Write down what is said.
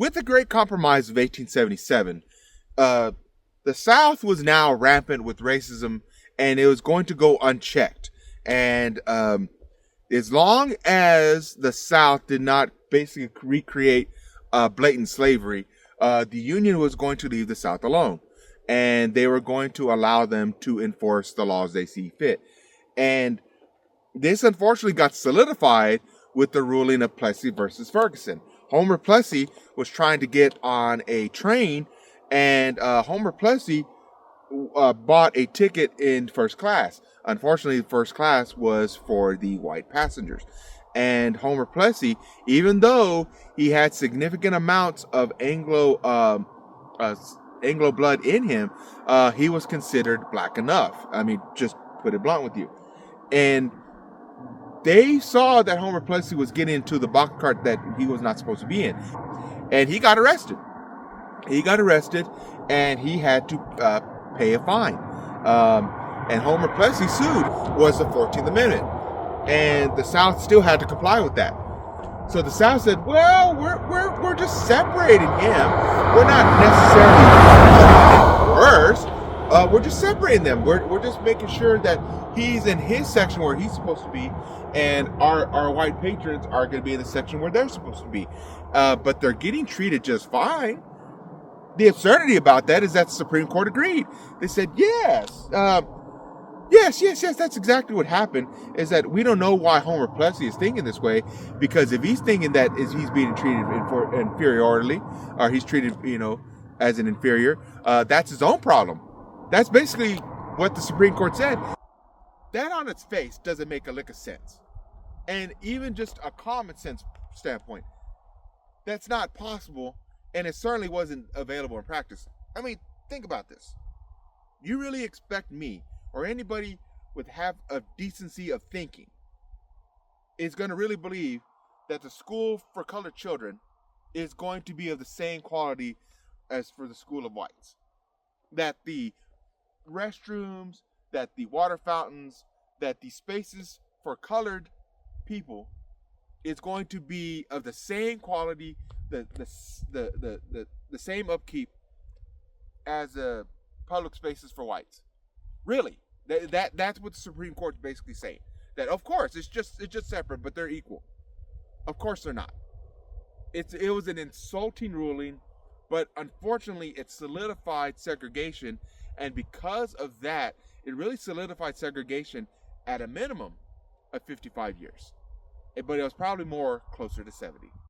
with the Great Compromise of 1877, the South was now rampant with racism, and it was going to go unchecked. And as long as the South did not basically recreate blatant slavery, the Union was going to leave the South alone. And they were going to allow them to enforce the laws they see fit. And this unfortunately got solidified with the ruling of Plessy versus Ferguson. Homer Plessy was trying to get on a train, and Homer Plessy bought a ticket in first class. Unfortunately, first class was for the white passengers. And Homer Plessy, even though he had significant amounts of Anglo blood in him, he was considered black enough. I mean, just put it blunt with you. And they saw that Homer Plessy was getting into the box cart that he was not supposed to be in. And he got arrested. And he had to pay a fine. And Homer Plessy sued was the 14th Amendment. And the South still had to comply with that. So the South said, well, we're just separating him. We're not necessarily worse. We're just separating them. We're just making sure that he's in his section where he's supposed to be, and our white patrons are going to be in the section where they're supposed to be. But they're getting treated just fine. The absurdity about that is that the Supreme Court agreed. They said, yes, that's exactly what happened, is that we don't know why Homer Plessy is thinking this way, because if he's thinking that he's being treated inferiorly, or he's treated, as an inferior, that's his own problem. That's basically what the Supreme Court said. That on its face doesn't make a lick of sense. And even just a common sense standpoint, that's not possible, and it certainly wasn't available in practice. I mean, think about this. You really expect me, or anybody with half a decency of thinking, is going to really believe that the school for colored children is going to be of the same quality as for the school of whites? That the restrooms, that the water fountains, that the spaces for colored people is going to be of the same quality, the same upkeep as public spaces for whites? Really? That's what the Supreme Court's basically saying. That of course it's just separate, but they're equal. Of course they're not. It was an insulting ruling, but unfortunately it solidified segregation, and because of that, it really solidified segregation at a minimum of 55 years. But it was probably more closer to 70.